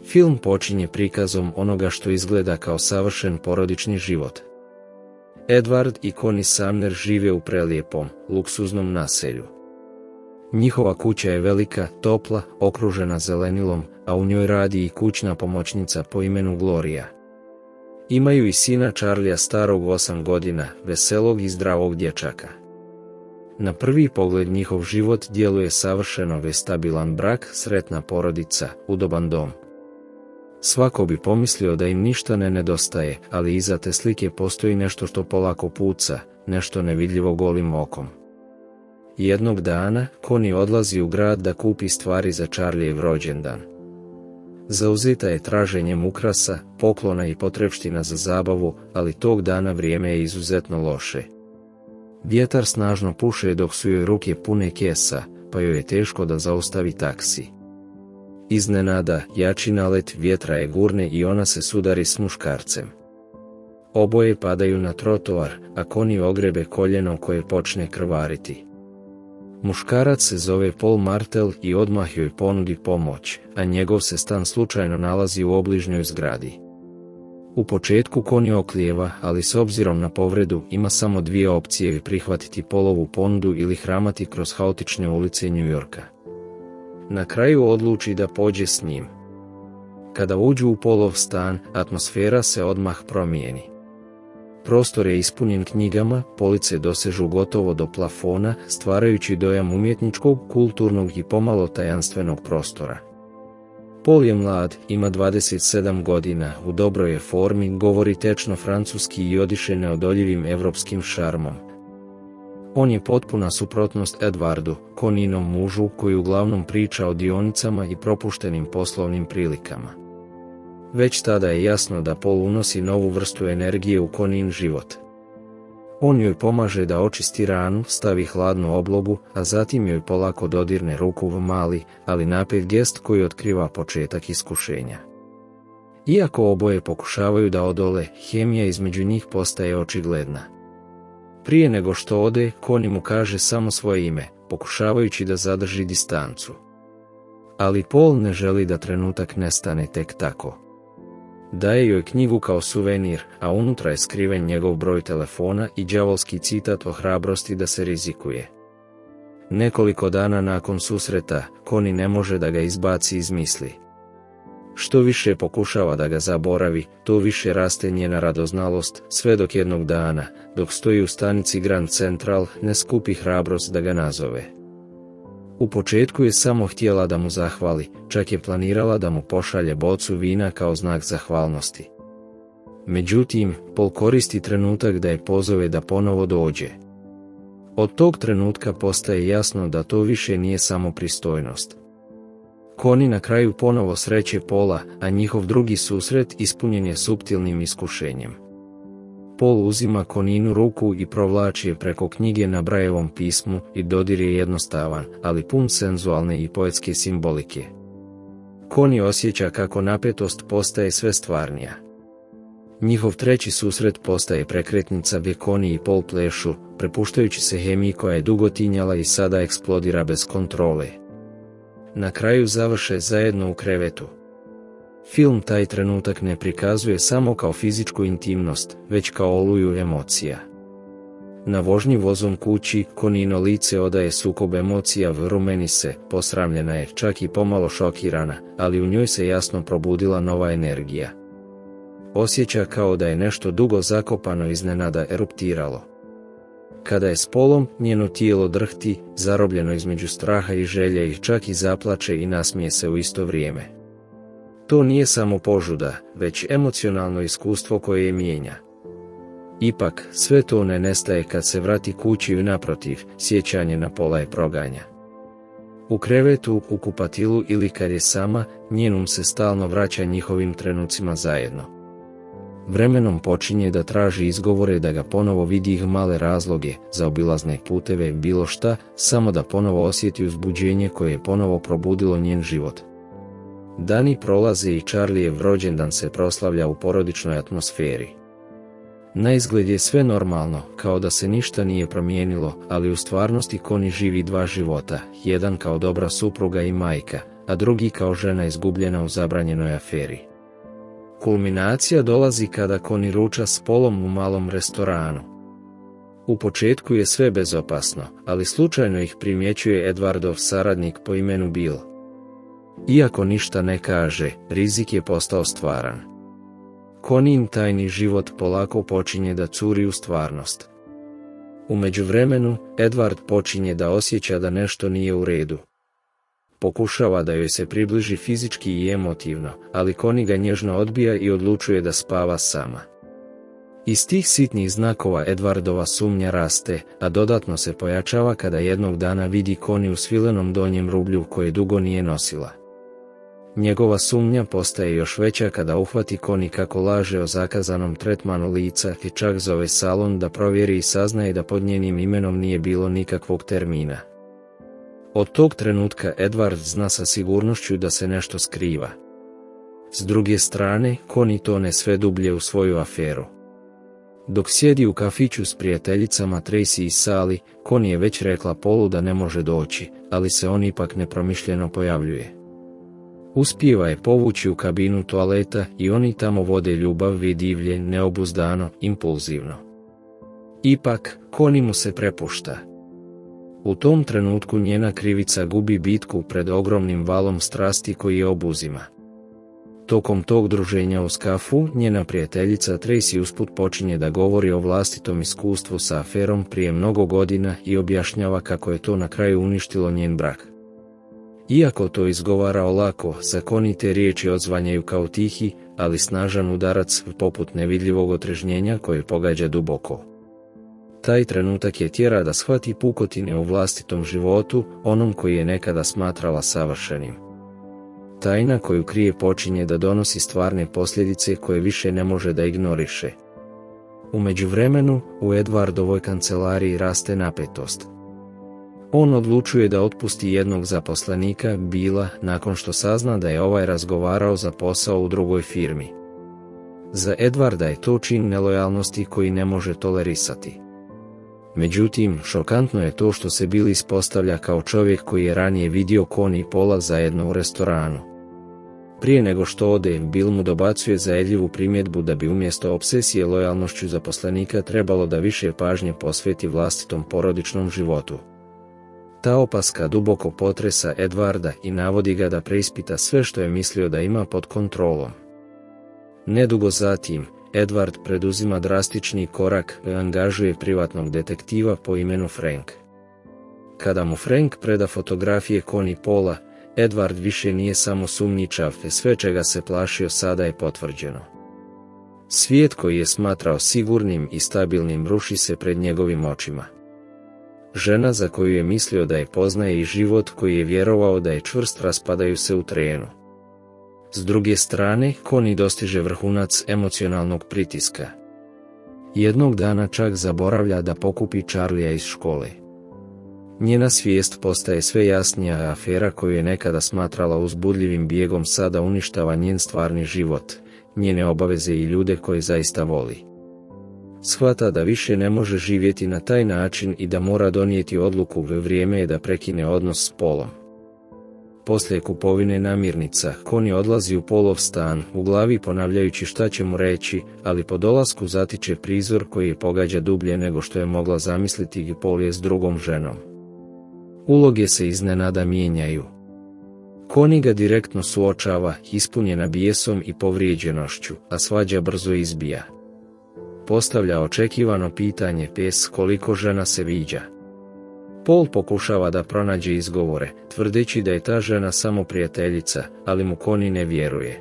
Film počinje prikazom onoga što izgleda kao savršen porodični život. Edward i Connie Sumner žive u prelijepom, luksuznom naselju. Njihova kuća je velika, topla, okružena zelenilom, a u njoj radi i kućna pomoćnica po imenu Gloria. Imaju i sina Charlija starog 8 godina, veselog i zdravog dječaka. Na prvi pogled njihov život djeluje savršeno vestabilan brak, sretna porodica, udoban dom. Svako bi pomislio da im ništa ne nedostaje, ali iza te slike postoji nešto što polako puca, nešto nevidljivo golim okom. Jednog dana, Connie odlazi u grad da kupi stvari za Charlijev rođendan. Zauzeta je traženjem ukrasa, poklona i potrepština za zabavu, ali tog dana vrijeme je izuzetno loše. Vjetar snažno puše dok su joj ruke pune kesa, pa joj je teško da zaustavi taksi. Iznenada, jači nalet vjetra je gurne i ona se sudari s muškarcem. Oboje padaju na trotoar, a Connie ogrebe koljeno koje počne krvariti. Muškarac se zove Paul Martel i odmah joj ponudi pomoć, a njegov se stan slučajno nalazi u obližnjoj zgradi. U početku Connie oklijeva, ali s obzirom na povredu ima samo dvije opcije: prihvatiti Paulovu ponudu ili hramati kroz haotične ulice New Yorka. Na kraju odluči da pođe s njim. Kada uđu u Paulov stan, atmosfera se odmah promijeni. Prostor je ispunjen knjigama, police dosežu gotovo do plafona, stvarajući dojam umjetničkog, kulturnog i pomalo tajanstvenog prostora. Paul je mlad, ima 27 godina, u dobroj je formi, govori tečno francuski i odiše neodoljivim evropskim šarmom. On je potpuna suprotnost Edwardu, Connienom mužu, koji uglavnom priča o dionicama i propuštenim poslovnim prilikama. Već tada je jasno da Paul unosi novu vrstu energije u Connin život. On joj pomaže da očisti ranu, stavi hladnu oblogu, a zatim joj polako dodirne ruku v mali, ali napet gest koji otkriva početak iskušenja. Iako oboje pokušavaju da odole, hemija između njih postaje očigledna. Prije nego što ode, Connie mu kaže samo svoje ime, pokušavajući da zadrži distancu. Ali Paul ne želi da trenutak nestane tek tako. Daje joj knjigu kao suvenir, a unutra je skriven njegov broj telefona i đavolski citat o hrabrosti da se rizikuje. Nekoliko dana nakon susreta, Connie ne može da ga izbaci iz misli. Što više pokušava da ga zaboravi, to više raste njena radoznalost, sve dok jednog dana, dok stoji u stanici Grand Central, ne skupi hrabrost da ga nazove. U početku je samo htjela da mu zahvali, čak je planirala da mu pošalje bocu vina kao znak zahvalnosti. Međutim, Paul koristi trenutak da je pozove da ponovo dođe. Od tog trenutka postaje jasno da to više nije samo pristojnost. Connie na kraju ponovo sreće Paula, a njihov drugi susret ispunjen je suptilnim iskušenjem. Paul uzima Conninu ruku i provlači je preko knjige na Brailleovom pismu i dodir je jednostavan, ali pun senzualne i poetske simbolike. Connie osjeća kako napetost postaje sve stvarnija. Njihov treći susret postaje prekretnica gdje Connie i Paul plešu, prepuštajući se hemiji koja je dugo tinjala i sada eksplodira bez kontrole. Na kraju završe zajedno u krevetu. Film taj trenutak ne prikazuje samo kao fizičku intimnost, već kao oluju emocija. Na vožnji vozom kući, Connino lice odaje sukob emocija, rumeni se, posramljena je, čak i pomalo šokirana, ali u njoj se jasno probudila nova energija. Osjeća kao da je nešto dugo zakopano iznenada eruptiralo. Kada je s Paulom, njeno tijelo drhti, zarobljeno između straha i želje, i čak i zaplače i nasmije se u isto vrijeme. To nije samo požuda, već emocionalno iskustvo koje je mijenja. Ipak, sve to ne nestaje kad se vrati kući i naprotiv, sjećanje na Paula je proganja. U krevetu, u kupatilu ili kad je sama, njen se stalno vraća njihovim trenucima zajedno. Vremenom počinje da traži izgovore da ga ponovo vidi, ih male razloge, zaobilazne puteve, bilo šta, samo da ponovo osjeti uzbuđenje koje je ponovo probudilo njen život. Dani prolaze i Charlijev rođendan se proslavlja u porodičnoj atmosferi. Naizgled je sve normalno, kao da se ništa nije promijenilo, ali u stvarnosti Connie živi dva života, jedan kao dobra supruga i majka, a drugi kao žena izgubljena u zabranjenoj aferi. Kulminacija dolazi kada Connie ruča s Paulom u malom restoranu. U početku je sve bezopasno, ali slučajno ih primjećuje Edwardov saradnik po imenu Bill. Iako ništa ne kaže, rizik je postao stvaran. Conniein tajni život polako počinje da curi u stvarnost. U međuvremenu, Edward počinje da osjeća da nešto nije u redu. Pokušava da joj se približi fizički i emotivno, ali Connie ga nježno odbija i odlučuje da spava sama. Iz tih sitnih znakova Edwardova sumnja raste, a dodatno se pojačava kada jednog dana vidi Connie u svilenom donjem rublju koje dugo nije nosila. Njegova sumnja postaje još veća kada uhvati Connie kako laže o zakazanom tretmanu lica i čak zove salon da provjeri i saznaje da pod njenim imenom nije bilo nikakvog termina. Od tog trenutka Edward zna sa sigurnošću da se nešto skriva. S druge strane, Connie tone sve dublje u svoju aferu. Dok sjedi u kafiću s prijateljicama Tracy i Sally, Connie je već rekla Paulu da ne može doći, ali se on ipak nepromišljeno pojavljuje. Uspijeva je povući u kabinu toaleta i oni tamo vode ljubav i divlje, neobuzdano, impulzivno. Ipak, Connie mu se prepušta. U tom trenutku njena krivica gubi bitku pred ogromnim valom strasti koji je obuzima. Tokom tog druženja uz kafu, njena prijateljica Tracy usput počinje da govori o vlastitom iskustvu sa aferom prije mnogo godina i objašnjava kako je to na kraju uništilo njen brak. Iako to izgovara olako, za Connie te riječi odzvanjaju kao tihi, ali snažan udarac poput nevidljivog otrežnjenja koje pogađa duboko. Taj trenutak je tjera da shvati pukotine u vlastitom životu, onom koji je nekada smatrala savršenim. Tajna koju krije počinje da donosi stvarne posljedice koje više ne može da ignoriše. U međuvremenu, u Edwardovoj kancelariji raste napetost. On odlučuje da otpusti jednog zaposlenika, Billa, nakon što sazna da je ovaj razgovarao za posao u drugoj firmi. Za Edwarda je to čin nelojalnosti koji ne može tolerisati. Međutim, šokantno je to što se Bill ispostavlja kao čovjek koji je ranije vidio Connie i Paula zajedno u restoranu. Prije nego što ode, Bill mu dobacuje zajedljivu primjedbu da bi umjesto obsesije lojalnošću zaposlenika trebalo da više pažnje posveti vlastitom porodičnom životu. Ta opaska duboko potresa Edwarda i navodi ga da preispita sve što je mislio da ima pod kontrolom. Nedugo zatim, Edward preduzima drastični korak i angažuje privatnog detektiva po imenu Frank. Kada mu Frank preda fotografije Connie i Paula, Edward više nije samo sumnjičav, sve čega se plašio sada je potvrđeno. Svijet koji je smatrao sigurnim i stabilnim ruši se pred njegovim očima. Žena za koju je mislio da je poznaje i život koji je vjerovao da je čvrst raspadaju se u trenu. S druge strane, Connie dostiže vrhunac emocionalnog pritiska. Jednog dana čak zaboravlja da pokupi Charlija iz škole. Njena svijest postaje sve jasnija, a afera koju je nekada smatrala uzbudljivim bijegom sada uništava njen stvarni život, njene obaveze i ljude koje zaista voli. Shvata da više ne može živjeti na taj način i da mora donijeti odluku, vrijeme je da prekine odnos s Paulom. Poslije kupovine namirnica, Connie odlazi u Paulov stan, u glavi ponavljajući šta će mu reći, ali po dolasku zatiče prizor koji je pogađa dublje nego što je mogla zamisliti i Paul je s drugom ženom. Uloge se iznenada mijenjaju. Connie ga direktno suočava, ispunjena bijesom i povrijeđenošću, a svađa brzo izbija. Postavlja očekivano pitanje koliko žena se viđa. Paul pokušava da pronađe izgovore, tvrdeći da je ta žena samo prijateljica, ali mu Connie ne vjeruje.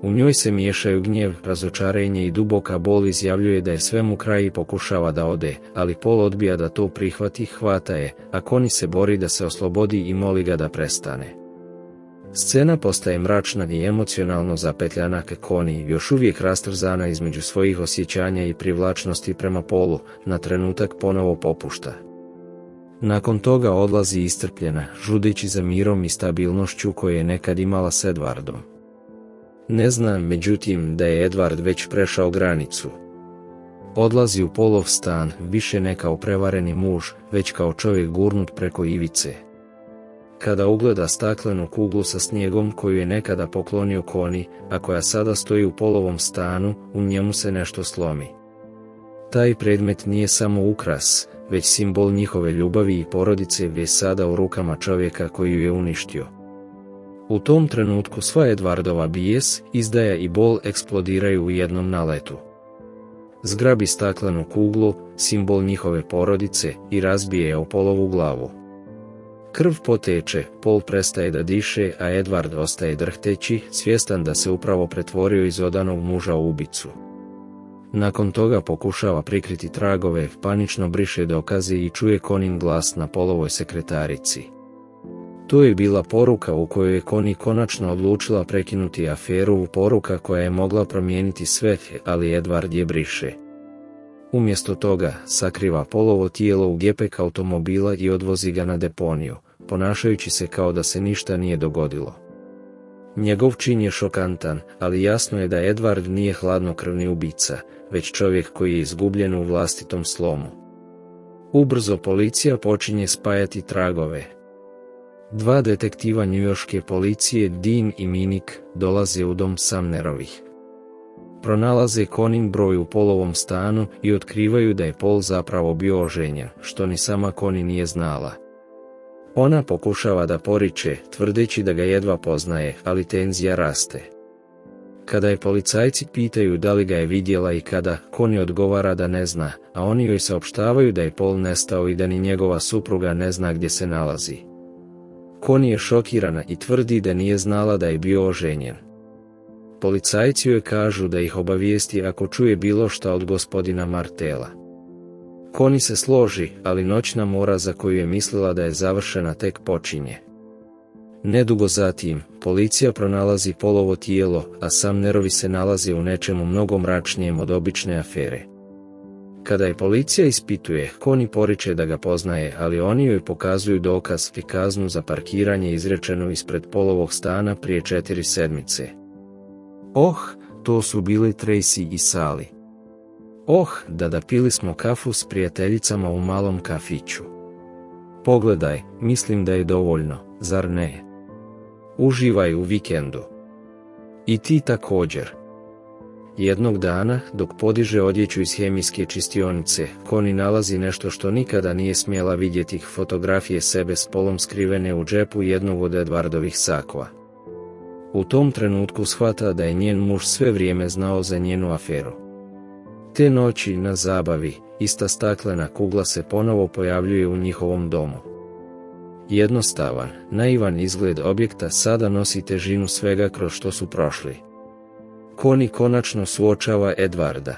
U njoj se miješaju gnjev, razočarenje i duboka bol. Izjavljuje da je svemu kraj i pokušava da ode, ali Paul odbija da to prihvati, hvata je, a Connie se bori da se oslobodi i moli ga da prestane. Scena postaje mračna i emocionalno zapetljana, Connie, još uvijek rastrzana između svojih osjećanja i privlačnosti prema Paulu, na trenutak ponovo popušta. Nakon toga odlazi iscrpljena, žudeći za mirom i stabilnošću koje je nekad imala s Edwardom. Ne zna, međutim, da je Edward već prešao granicu. Odlazi u Paulov stan, više ne kao prevareni muž, već kao čovjek gurnut preko ivice. Kada ugleda staklenu kuglu sa snijegom koju je nekada poklonio Connie, a koja sada stoji u Paulovom stanu, u njemu se nešto slomi. Taj predmet nije samo ukras, već simbol njihove ljubavi i porodice je sada u rukama čovjeka koji ju je uništio. U tom trenutku sva Edwardova bijes, izdaja i bol eksplodiraju u jednom naletu. Zgrabi staklenu kuglu, simbol njihove porodice, i razbije je o Paulovu glavu. Krv poteče, Paul prestaje da diše, a Edward ostaje drhteći, svjestan da se upravo pretvorio iz odanog muža u ubicu. Nakon toga pokušava prikriti tragove, panično briše dokaze i čuje Connin glas na Paulovoj sekretarici. To je bila poruka u kojoj je Connie konačno odlučila prekinuti aferu, poruka koja je mogla promijeniti sve, ali Edward je briše. Umjesto toga, sakriva Paulovo tijelo u gepek automobila i odvozi ga na deponiju, ponašajući se kao da se ništa nije dogodilo. Njegov čin je šokantan, ali jasno je da Edward nije hladnokrvni ubica, već čovjek koji je izgubljen u vlastitom slomu. Ubrzo policija počinje spajati tragove. Dva detektiva njujorške policije, Dean i Minik, dolaze u dom Sumnerovih. Pronalaze Connin broj u Paulovom stanu i otkrivaju da je Paul zapravo bio oženjen, što ni sama Connie nije znala. Ona pokušava da poriče, tvrdeći da ga jedva poznaje, ali tenzija raste. Kada je policajci pitaju da li ga je vidjela i kada, Connie odgovara da ne zna, a oni joj saopštavaju da je Paul nestao i da ni njegova supruga ne zna gdje se nalazi. Connie je šokirana i tvrdi da nije znala da je bio oženjen. Policajci joj kažu da ih obavijesti ako čuje bilo šta od gospodina Martela. Connie se složi, ali noćna mora za koju je mislila da je završena tek počinje. Nedugo zatim, policija pronalazi Paulovo tijelo, a Sumnerovi se nalaze u nečemu mnogo mračnijem od obične afere. Kada je policija ispituje, Connie poriče da ga poznaje, ali oni joj pokazuju dokaz i kaznu za parkiranje izrečenu ispred Paulovog stana prije 4 sedmice. To su bili Tracy i Sally. Da pili smo kafu s prijateljicama u malom kafiću. Pogledaj, mislim da je dovoljno, zar ne? Uživaj u vikendu. I ti također. Jednog dana, dok podiže odjeću iz hemijske čistionice, Connie nalazi nešto što nikada nije smjela vidjeti, fotografije sebe s Paulom skrivene u džepu jednog od Edwardovih sakova. U tom trenutku shvata da je njen muž sve vrijeme znao za njenu aferu. Te noći na zabavi, ista staklena kugla se ponovo pojavljuje u njihovom domu. Jednostavan, naivan izgled objekta sada nosi težinu svega kroz što su prošli. Connie konačno suočava Edwarda.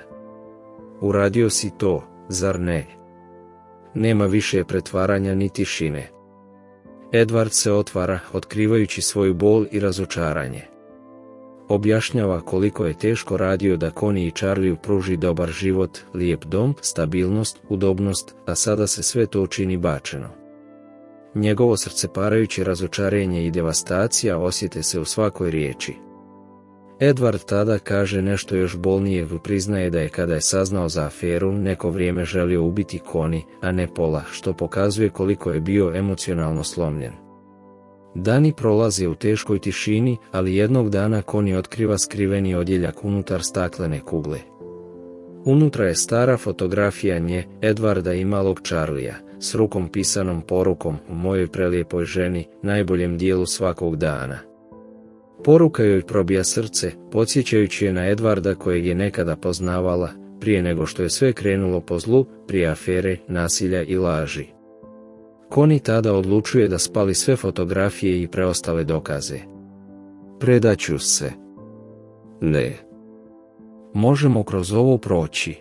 Uradio si to, zar ne? Nema više pretvaranja ni tišine. Edward se otvara, otkrivajući svoju bol i razočaranje. Objašnjava koliko je teško radio da Connie i Charlieu pruži dobar život, lijep dom, stabilnost, udobnost, a sada se sve to čini bačeno. Njegovo srceparajuće razočarenje i devastacija osjete se u svakoj riječi. Edward tada kaže nešto još bolnije, priznaje da je kada je saznao za aferu neko vrijeme želio ubiti Connie, a ne Paula, što pokazuje koliko je bio emocionalno slomljen. Dani prolaze u teškoj tišini, ali jednog dana Connie otkriva skriveni odjeljak unutar staklene kugle. Unutra je stara fotografija nje, Edwarda i malog Charliea, s rukom pisanom porukom: "U mojoj prelijepoj ženi, najboljem dijelu svakog dana." Poruka joj probija srce, podsjećajući je na Edwarda kojeg je nekada poznavala, prije nego što je sve krenulo po zlu, prije afere, nasilja i laži. Connie tada odlučuje da spali sve fotografije i preostale dokaze. Predaću se. Ne. Možemo kroz ovo proći.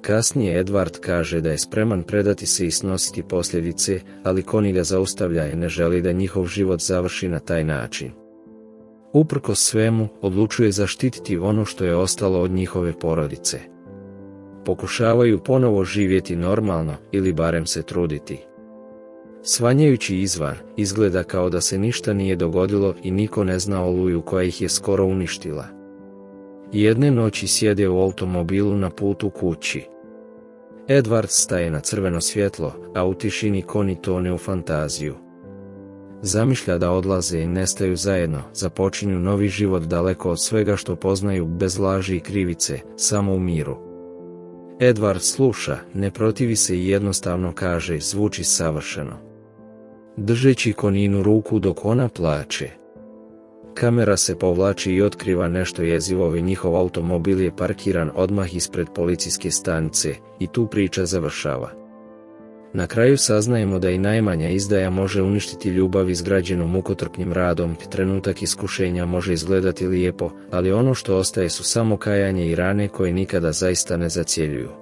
Kasnije Edward kaže da je spreman predati se i snositi posljedice, ali Connie ga zaustavlja i ne želi da njihov život završi na taj način. Uprkos svemu, odlučuje zaštititi ono što je ostalo od njihove porodice. Pokušavaju ponovo živjeti normalno, ili barem se truditi. Svanjajući izvan, izgleda kao da se ništa nije dogodilo i niko ne zna oluju koja ih je skoro uništila. Jedne noći sjede u automobilu na putu kući. Edward staje na crveno svjetlo, a u tišini Connie tone u fantaziju. Zamišlja da odlaze i nestaju zajedno, započinju novi život daleko od svega što poznaju, bez laži i krivice, samo u miru. Edward sluša, ne protivi se i jednostavno kaže, zvuči savršeno. Držeći Coninu ruku dok ona plače. Kamera se povlači i otkriva nešto jezivo, njihov automobil je parkiran odmah ispred policijske stanice i tu priča završava. Na kraju saznajemo da i najmanja izdaja može uništiti ljubav izgrađenu mukotrpnim radom, trenutak iskušenja može izgledati lijepo, ali ono što ostaje su samo kajanje i rane koje nikada zaista ne zacjeljuju.